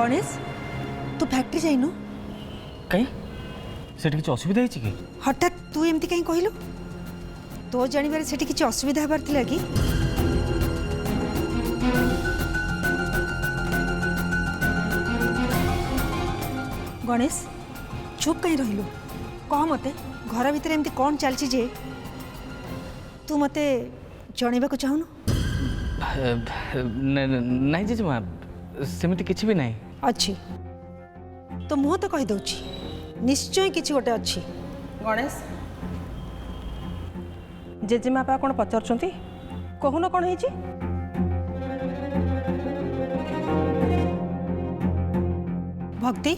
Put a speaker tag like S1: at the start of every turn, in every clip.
S1: गणेश तू फैक्ट्री जाइनु
S2: कहीं सेठी किछ असुविधा है कि
S1: हठात तू एमती कहीं कहलु तो जानिबार सेठी किछ असुविधा हबार थिला कि गणेश चुप कहीं रहिलु कह मते घर भीतर एमती कौन चलची जे तू मते जणेबा को चाहुनु
S2: नहीं जेजेमा सेमिति किछि भी नहीं
S1: अच्छी तो मुह तो कही दउची निश्चय किछि गोटे अच्छी
S3: गणेश जेजेमापा कौन पचारुंट कहून कौन है
S1: भक्ति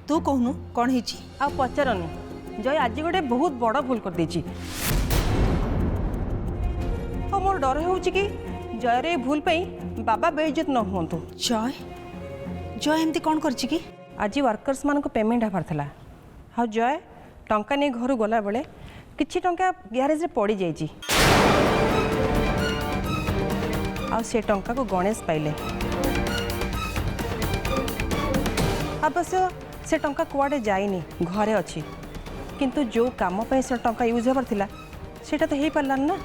S1: तू कहूनु कौन है
S3: आ पचारनी जय आज गोटे बहुत बड़ भूल कर देछि और मोर डर हो कि जयर ए भूल पे बाबा बेइज्जत न हुंतु
S1: जय जय एमती कौन करछि कि
S3: आज वर्कर्स मान को पेमेंट हबार था हाँ जय टंका नहीं घर गला बेले किछि टंका ग्यारेज रे पड़ी जाइछि आ से टंका को गणेश पाइले अवश्य से टंका कुआडे जाइनी घरे अच्छी किंतु जो काम पे से टंका यूज हबार थिला सेटा तो हेई पारलान ना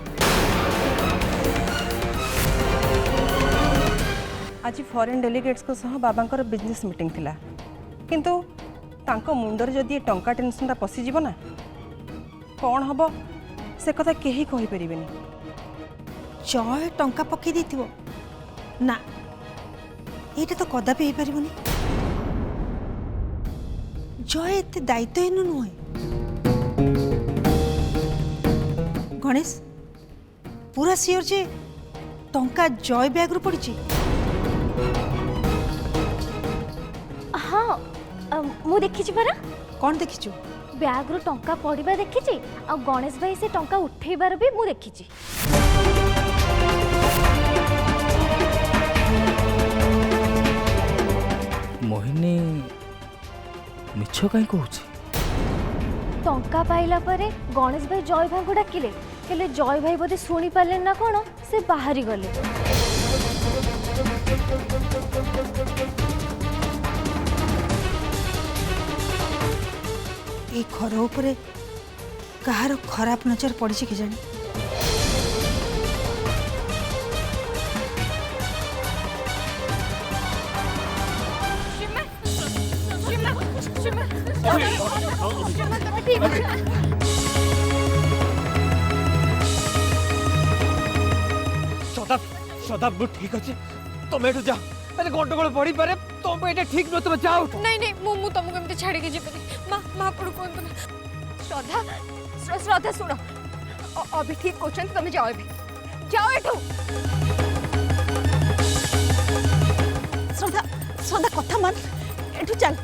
S3: आज फॉरेन डेलीगेट्स को सह बाबांकर बिजनेस मीटिंग थिला किंतु तांको मुंडर जदि टंका टेंशनटा पशिଯିब ना कौन हम से कथा केही कहि परिबेनी
S1: जय टंका पकई देथिबो ना एटा तो कदापि हे परिबोनी जय एते दायित्वहीन नुहे गणेश पूरा सियोर जे टंका जय बैग रु पड़ी
S4: हाँ मु देखी परा
S1: कौन देखीचु
S4: बैग रु टंका पड़वा देखी आ गणेश भाई से टंका उठेबार भी मु देखी
S2: मोहिनी मिछ कहीं कहूँ
S4: टंका पाइला परे गणेश भाई जय भाई को डाकिले हेले जय भाई बोधे शुणी पारे ना कौन से बाहरी गले
S1: ए घर उपरे कहार खराब नजर पड़ी कि जानी
S5: सदा ठीक अच्छे तुम एठू जा अरे गंडगोल बढ़ी पारे तुम ये ठीक नुह तुम जाओ
S6: नहीं नहीं मु तुमको एमती छाड़ी के जीवनी माँ पड़ कहतु ना श्रद्धा श्रद्धा शुण अभी ठीक कहते तुम जाओ ए जाओ एठू
S1: श्रद्धा श्रद्धा कथा मान एठू चल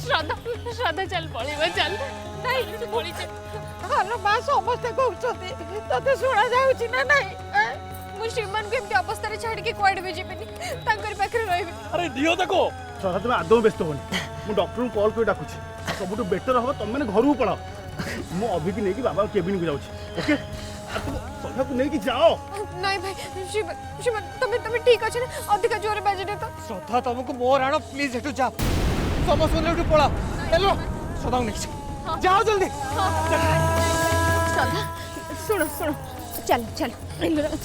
S6: श्रद्धा श्रद्धा चल पड़ेगा चल नहीं पड़ी
S1: हेलो मां समस्त कहउछथि तते सुना जाउछि ना नहीं
S6: मु श्रीमान को एमती अवस्था रे छाड़ी के कोड भी जीवनी तांकर पाखरे रहबी
S5: अरे दियो देखो सदा तुम आदौ व्यस्त होनी मु डॉक्टर को कॉल कर डाकुछि सबुठु बेटर हो तुम मैंने घर को पळाओ मु अभी की नहीं कि बाबा केबिन को जाउछि ओके तुम सदा को नहीं कि जाओ
S6: नहीं भाई श्रीमान तुम ठीक अछि ना अधिक जोर बाजे तो
S5: श्रद्धा तुमको मोर आनो प्लीज एठू जा समस्त ने एठू पळा हेलो सदा नहीं जाओ जल्दी
S6: श्रद्धा सुनो सुनो चल चल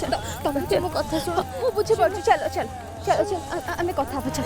S6: चल तुम कथा सुनो मु बुझी पड़छ चलो चल चलो चल हमें कथा पछ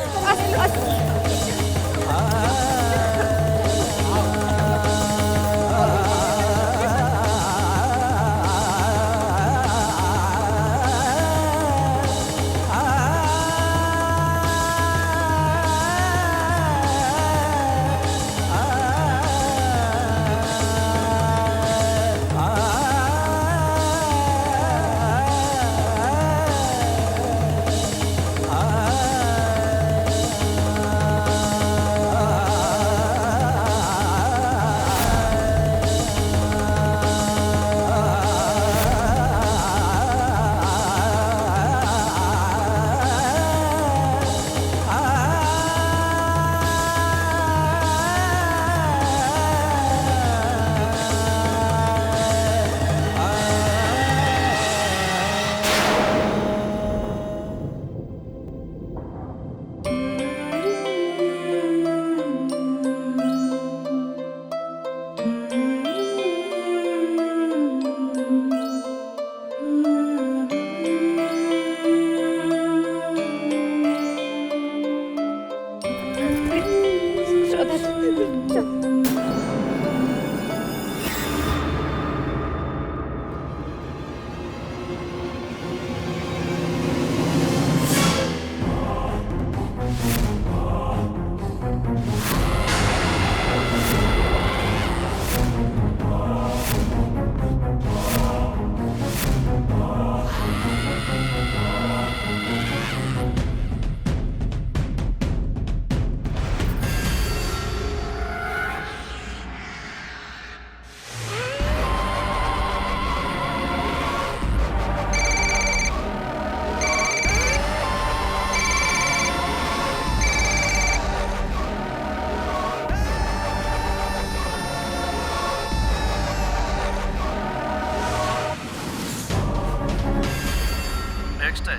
S7: नेक्स्ट है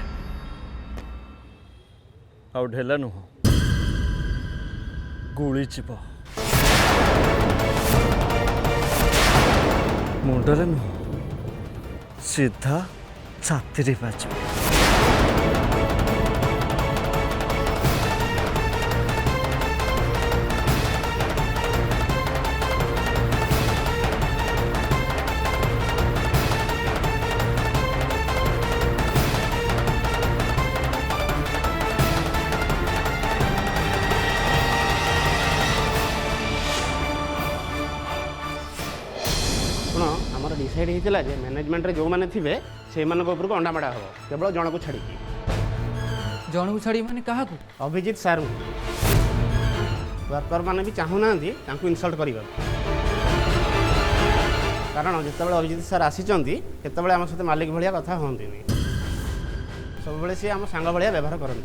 S7: आउ ढेला नुह गुली जीव मुंडरे नुह सीधा छाती बाज
S5: शुण आम डिसाइड होता है मैनेजमेंट जो मैंने थे से उपरको अंडा माड़ा हम केवल जन को छाड़ी
S8: जन को छाड़ी माने क्या
S5: अभिजित सार वर्कर मैंने भी चाहूना इनसल्ट करने कारण जिते अभिजित सार आसीचंती केतबेले आम सहित मालिक भाया कथा हमें सब बेले सी आम सांग भाया व्यवहार करती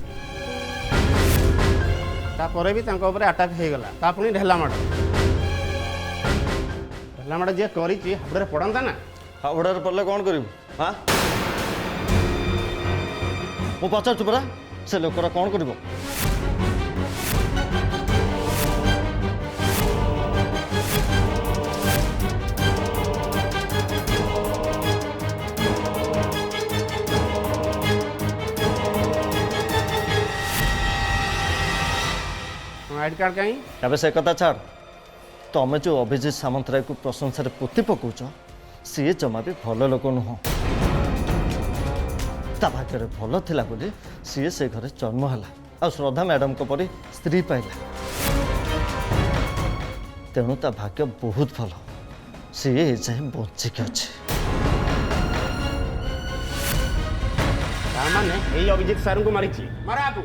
S5: तापर भी अटाक हो गला पुणी ढेला माड़ ढेला माड़ जी कर हाबड़े पड़ता ना
S7: हावड़े पड़े कौन कर हाँ मु पचार परा से लोकरा कौन कर
S5: आईडी कार्ड कहीं
S7: ଏବେ ସେ କଥା ଛାଡ଼ ତମେ ଯେଉଁ ଅଭିଜିତ ସାମନ୍ତରାୟକୁ ପ୍ରଶଂସାରେ ପୋତି ପକାଉଛ ସିଏ ଜମା ବି ଭଲ ଲୋକ ନୁହଁ ତା ଭାଗ୍ୟରେ ଭଲ ଥିଲା ବୋଲି ସିଏ ସେ ଘରେ ଜନ୍ମ ହେଲା ଆଉ ଶ୍ରଦ୍ଧା ମ୍ୟାଡ଼ାମଙ୍କ ପରି ସ୍ତ୍ରୀ ପାଇଲା ତେଣୁ ତା ଭାଗ୍ୟ ବହୁତ ଭଲ ସିଏ ଏଯାଏଁ ବଞ୍ଚିକି ଅଛି
S5: तारमाने यही अभिजित सार को मारी मारा आपको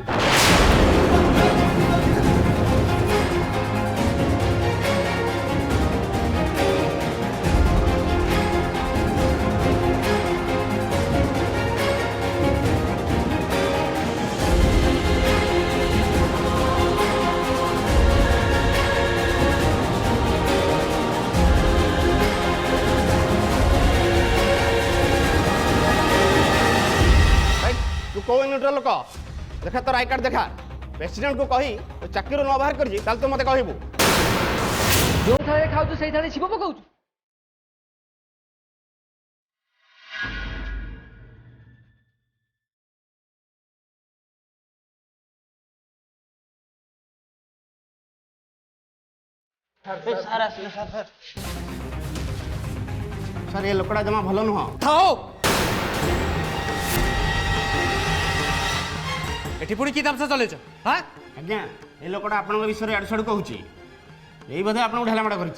S5: तू कौ यूनिटर लोक देखा तोर आई कार्ड देखा प्रेसिडेंट को कही तो चाकरी न बाहर कर तो मत कहबू
S8: जो थाले खाऊ से थाले छिप पकाऊ
S5: सर ये लोकड़ा जमा भल नुह
S8: थाओ एठी पुणी कि तामसा चलेछ हां
S5: आज्ञा ये लोकड़ा आपन विषय आड़ साड़ कहूँ यही बोधे आपको ढेला माड़ कर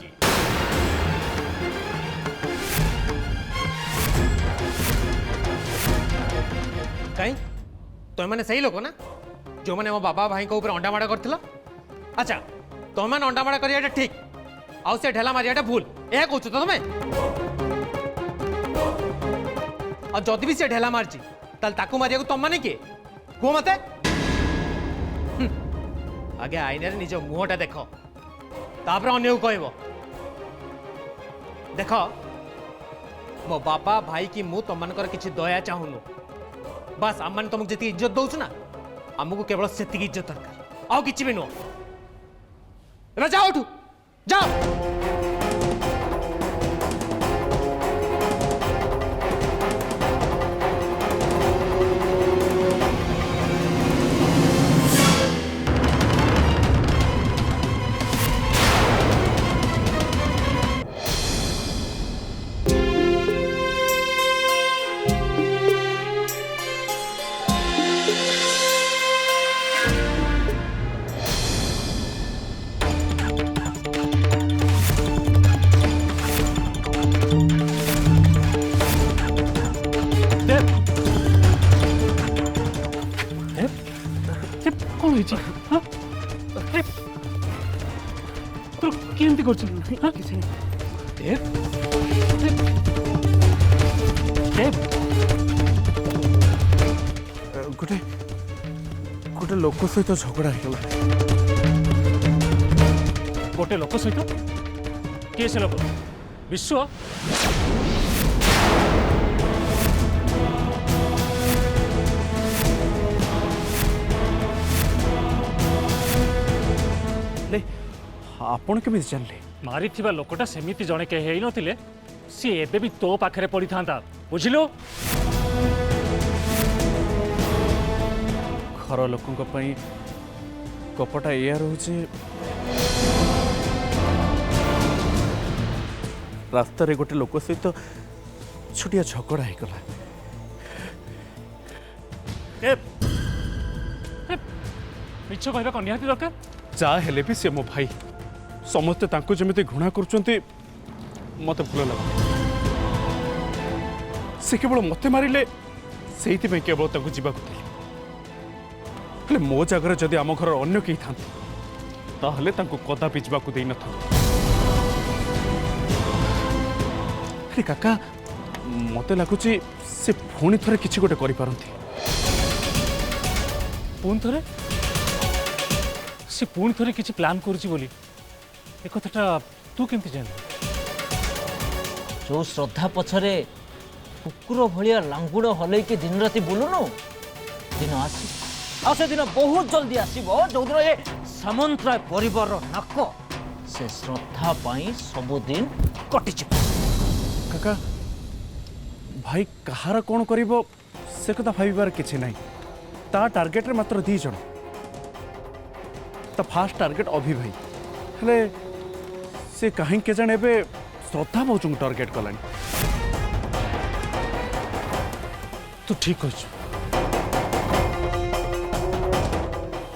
S8: कहीं तुम मैंने सही लोक ना जो मैंने मो बाबा भाई को ऊपर अंडा माड़ा कर अच्छा तुम मैंने अंडा माड़ा करिया ठीक आउ से ढेला मारिया भूल यह कहूँ तो तुम्हें और जदि भी से ढेला मारची ताल ताकू मारिया तुम मैंने किए कह मत आगे आईन निज मुहटा देख तापर अन्य कह देख मो बाबा भाई कि मु तुम मनकर किसी दया चाहूनु बस आम मैंने तुमको जी इज्जत दौचु ना आमको केवल से इज्जत दरकार आउ कि भी नुह जाओ उठू जाओ
S2: ତୋର କେମିତି କରୁଛୁ ହଁ ଦେବ ଦେବ
S5: ଗୋଟେ ଗୋଟେ ଲୋକ ସହିତ ଝଗଡ଼ା ହେଇଗଲା।
S2: ଗୋଟେ ଲୋକ ସହିତ କିଏ ସେ ଲୋକ ବିଶ୍ୱ
S5: ହେଲେ ଆପଣ କେମିତି ଜାଣିଲେ?
S2: ମାରିଥିବା ଲୋକଟା ସେମିତି ଜଣେ କେହି ହେଇନଥିଲେ ସିଏ ଏବେ ବି ତୋ ପାଖରେ ପଡ଼ିଥାନ୍ତା ବୁଝିଲୁ।
S5: ଘର ଲୋକଙ୍କ ପାଇଁ ଗପଟା ଏଇଆ ରହୁଛି, ରାସ୍ତାରେ ଗୋଟେ ଲୋକ ସହିତ ଛୋଟିଆ ଝଗଡ଼ା ହେଇଗଲା।
S2: ମିଛ କହିବା କ'ଣ ନିହାତି ଦରକାର?
S5: ଯାହା ହେଲେ ବି ସେ ମୋ ଭାଇ, ସମସ୍ତେ ତାଙ୍କୁ ଯେମିତି ଘୃଣା କରୁଛନ୍ତି ମୋତେ ଭଲ ଲାଗୁନି। ସେ କେବଳ ମୋତେ ମାରିଲେ, ସେଇଥିପାଇଁ କେବଳ ତାଙ୍କୁ ଯିବାକୁ ଦେଲି। ହେଲେ ମୋ ଜାଗାରେ ଯଦି ଆମ ଘରର ଅନ୍ୟ କେହି ଥାନ୍ତି ତାହେଲେ ତାଙ୍କୁ କଦାପି ଯିବାକୁ ଦେଇନଥାନ୍ତି। ହେଲେ କାକା, ମୋତେ ଲାଗୁଛି ସେ ପୁଣି ଥରେ କିଛି ଗୋଟେ କରିପାରନ୍ତି।
S2: ପୁଣି ଥରେ ସେ ପୁଣି ଥରେ କିଛି ପ୍ଲାନ୍ କରୁଛି ବୋଲି ଏ କଥାଟା ତୁ କେମିତି ଜାଣିଲୁ?
S9: ଯେଉଁ ଶ୍ରଦ୍ଧା ପଛରେ କୁକୁର ଭଳିଆ ଲାଙ୍ଗୁଡ଼ ହଲେଇକି ଦିନ ରାତି ବୁଲୁନୁ, ଦିନ ଆସିବ ଆଉ ସେଦିନ ବହୁତ ଜଲ୍ଦି ଆସିବ ଯେଉଁଦିନ ଏ ସାମନ୍ତରାୟ ପରିବାରର ନାକ ସେ ଶ୍ରଦ୍ଧା ପାଇଁ ସବୁଦିନ କଟିଯିବ।
S5: କାକା, ଭାଇ କାହାର କ'ଣ କରିବ ସେ କଥା ଭାବିବାର କିଛି ନାହିଁ। ତା ଟାର୍ଗେଟରେ ମାତ୍ର 2 ଜଣ। ତା ଫାଷ୍ଟ ଟାର୍ଗେଟ ଅଭି ଭାଇ, ହେଲେ ସେ କାହିଁକି କେଜାଣି ଏବେ ଶ୍ରଦ୍ଧା ଭାଉଜଙ୍କୁ ଟାର୍ଗେଟ କଲାଣି।
S2: ତୁ ଠିକ୍ କହିଛୁ।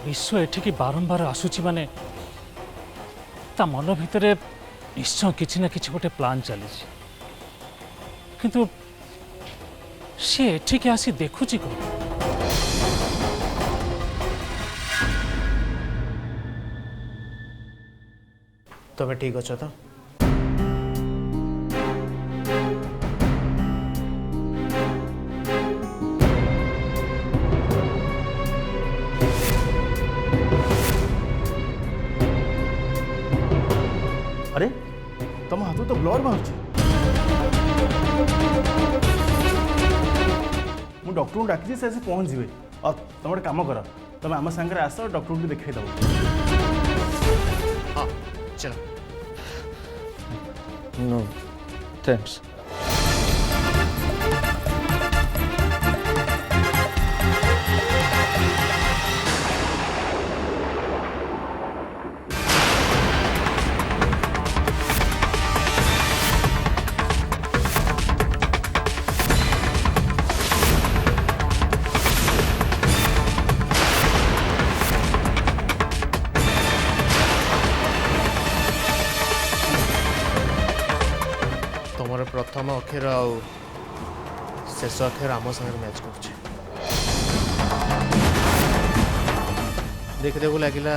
S2: ବିଶ୍ୱ ଏଠିକି ବାରମ୍ବାର ଆସୁଛି ମାନେ ତା ମନ ଭିତରେ ନିଶ୍ଚୟ କିଛି ନା କିଛି ଗୋଟେ ପ୍ଲାନ୍ ଚାଲିଛି। କିନ୍ତୁ ସେ ଏଠିକି ଆସି ଦେଖୁଛି କ'ଣ?
S8: ତମେ ଠିକ୍ ଅଛ ତ?
S5: अरे तुम हाथ तो ब्लड बाहर मु डॉक्टर को डाकी से पहुँच जाए। और तुम गोटे कम कर, तुम आम सागर आस डॉक्टर को देखा दब।
S8: हाँ चलो।
S7: No thanks.
S8: तुमर प्रथम अक्षर आ शेष अक्षर आम संगे मैच कर देखते को लगिला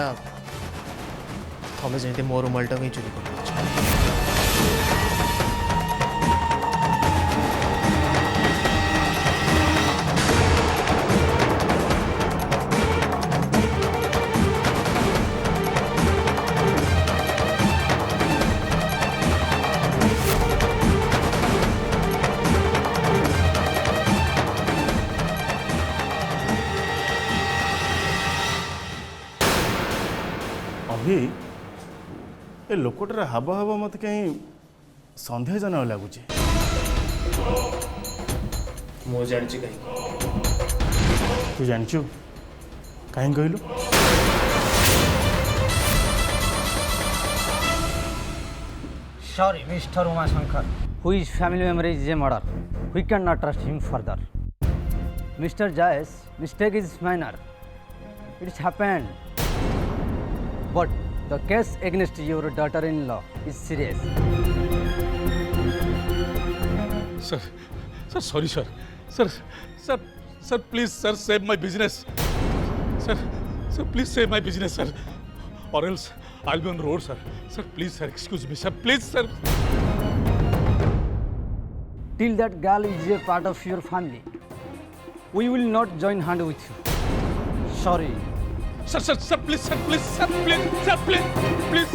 S8: तुम जमी मो रुमालटा ही चोरी कर।
S5: अभी ए लोकटार हाव हाव मत कहीं सन्देहजनक लगुच।
S8: मु जानी कहीं
S5: तू जानचु कहीं कहलु?
S9: Sorry, Mr. Umashankar, whose family member is a murder. We cannot trust him further. Mr. Jayesh, mistake is minor. It's happened. But the case against your daughter-in-law is serious.
S10: Sir, sorry, sir. Sir, please, sir, save my business. Sir, please save my business, sir. or else I'll be on the road, sir. Sir, please, sir, excuse me, sir. Please, sir.
S9: Till that girl is a part of your family, we will not join hand with you. Sorry.
S10: Sir, sir, sir, please, sir, please, sir, please, sir, please, please.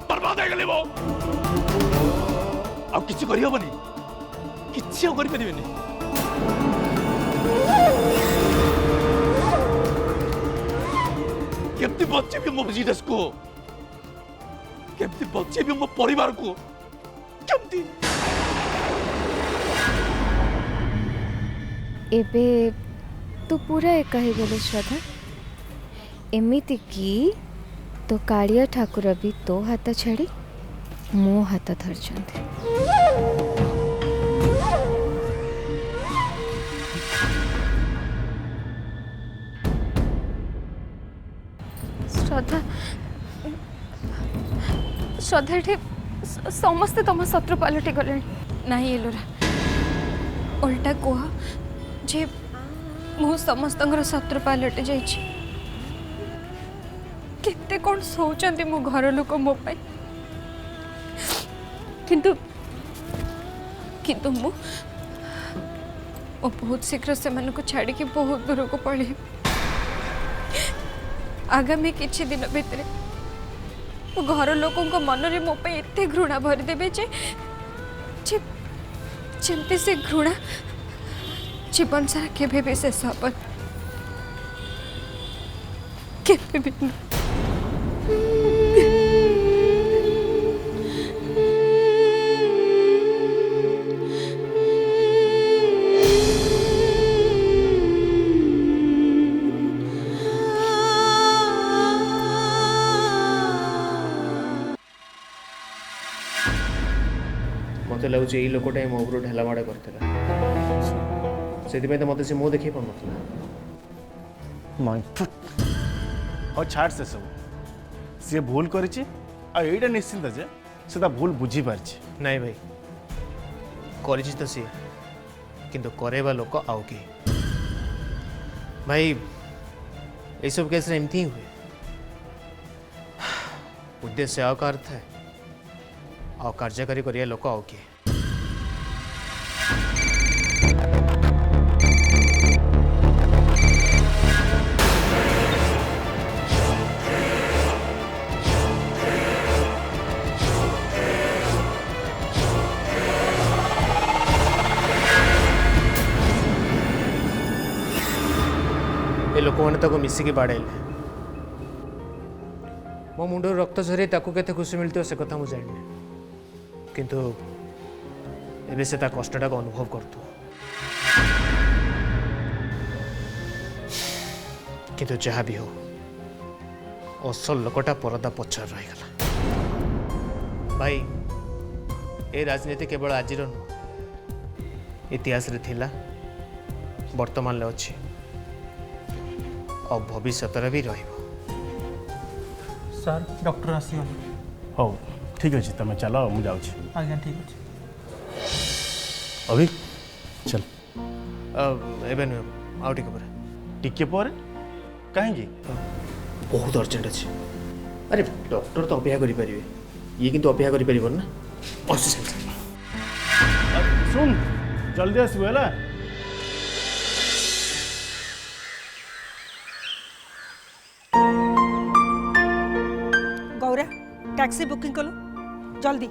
S10: बर्बाद है गली वो अब किसी करी हबनी किसी करी परिबेनी केमती बच्चे भी मो बिजनेस को केमती बच्चे भी मो परिवार को केमती
S6: एबे तू पूरा एक ही गले श्रद्धा एमिति की तो कालिया ठाकुर भी तो हाथ छाड़ी मो हाथ धरछन्ते श्रद्धा श्रद्धा एठी समस्ते तुम शत्रु पलटि गले नहीं एलोरा उल्टा कह जे मु समस्त शत्रु पलटि जाइछि केते कौन सोचंती मो घर लोक मो पाई किंतु किंतु मु बहुत शीघ्र से मन को छाड़ के बहुत दूर को पड़ी आगामी किछि दिन भितर मो घर लोकों को मन रे मो पाई एते घृणा भरी देबे जे जेमती से घृणा जीवन सारा केबे भी शेष हबन केबे भी नहीं।
S8: मत लगुच यही लोकटा मो उपरू ढेला माड़ करता से तो मत से मुँह देखे पार
S5: और छाड़ से सब सी भूल करा निश्चिंत जे से भूल बुझी पारछि
S8: नहीं भाई करी तो सी किंतु करेबा लोक आउ के भाई ये सब केस एमती ही हुए उद्देश्य आउ का अर्थ है आउ कार्यकारी करिया लोक आउ के लोक मैंने मिसिकी बाड़ेले मो मुंड रक्त झरी केते खुशी मिलती से कथा मुझे जानी किंतु एबे से कष्टा को अनुभव करतु किंतु जहाँ भी हो असल लोकटा परदा पछर रहीगला भाई ए राजनीति केवल आज इतिहास रे थिला वर्तमान ले अच्छी और भविष्य भी रहिबो
S2: सर डॉक्टर आसीगल
S5: हो ठीक अच्छे तुम चलो मुझे जाऊँ
S2: आज्ञा ठीक अच्छे
S5: अभी चल
S8: एबे नुह आउ
S5: टिके पर कहीं
S8: बहुत अर्जेंट अच्छे अरे डॉक्टर तो अपेक्षा करें ये किंतु अपेक्षा कर ना
S5: सुन जल्दी आसबू है
S1: गौरा टैक्सी बुकिंग कलो जल्दी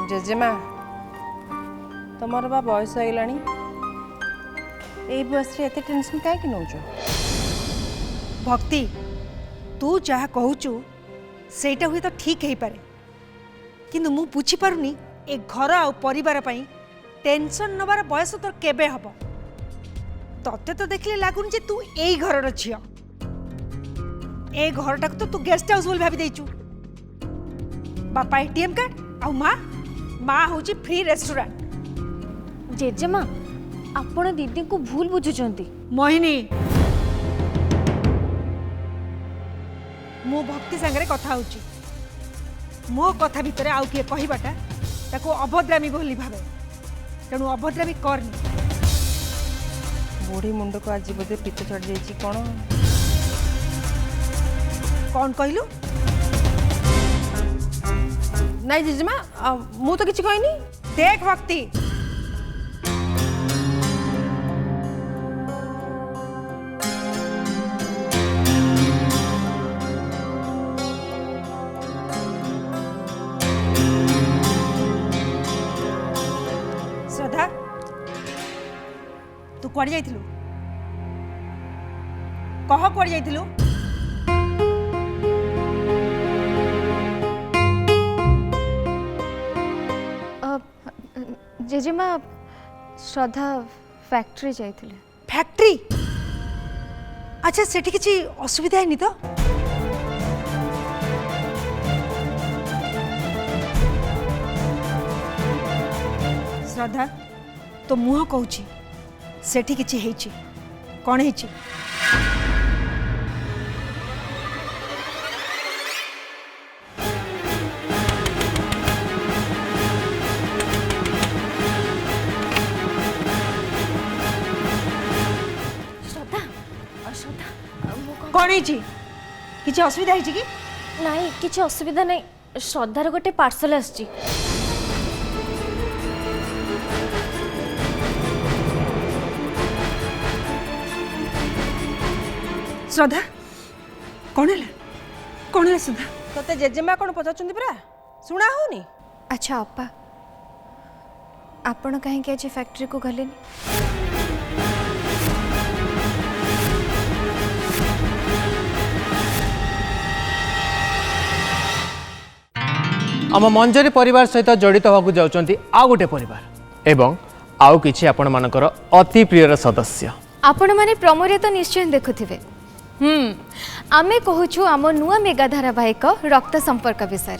S3: जेजेमा तुमर बा बयस होगलानी ए बयस रे एते टेंशन काहे नौ
S1: भक्ति तू जहाँ कहूचु सेटा हुए तो ठीक है पारे किंतु मु बुझी पारुनी ए घर आ परिवार पई टेंशन नबार बयस तो केबे हबो तते तो देखले लागुन जे तू एई घरर छिया ए घरटा तो तू गेस्ट हाउस बोल भाभी देचु बापा एटीएम कार्ड आ माँ होची फ्री रेस्टोरेंट
S4: जेजेमा आपण दीदी को भूल बुझुचंती
S1: मोहिनी मो भक्ति संगे कथा होची मो कथा भितर आउ किए कहबाटा ताको अभद्रामी बोली भावे तेणु अभद्रामी करनी।
S3: बुढ़ी मुंड को आज बोधे पित्त चढ़ जाइए कौन
S1: कौन कहलु?
S3: नहीं जेजेमा मु तो किसी कहनी।
S1: देख भक्ति, श्रद्धा तू कुआड़े जाइथिलु? कह कुआड़े जाइथिलु?
S6: जेजेमा श्रद्धा फैक्ट्री जाइथिले।
S1: फैक्ट्री? अच्छा सेठी किछि असुविधा है नी तो? श्रद्धा तो मुह कहूची सेठी किछि हेछि कौन हेछि? कौन हेछि? किछि असुविधा हेछि कि?
S4: नहीं किसी असुविधा नहीं, श्रद्धार गोटे पार्सल आसची।
S1: श्रद्धा कौन है? कौन है श्रद्धा?
S3: तोते जेजेमा कौन पचार परा शुणा होनी?
S6: अच्छा अपा आपण कहीं आज फैक्ट्री को गलेनी?
S8: आम मंजरी परिवार सहित जड़ित होगा जाउछंती आ गोटे परिवार एवं आउ किछि आपण मानकर अति प्रियर सदस्य।
S6: आपण माने प्रमोरे तो निश्चय देखुथिबे। आमे कहूछु आम नुआ मेगा धारावाहिक रक्त संपर्क विषय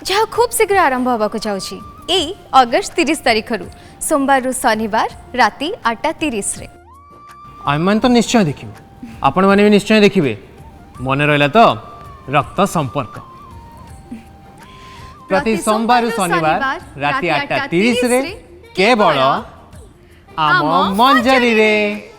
S6: जहाँ खूब शीघ्र आरंभ होगा जाउछि एई अगस्त 30 तारिख रु सोमवार रु शनिवार राति 8:30 रे।
S8: आम मान तो निश्चय देखिबे, आपण माने भी निश्चय देखिबे। मन रहला तो रक्त संपर्क प्रति सोमवार रु शनिवार राति 8:30 रे केवल आम मंजरी रे।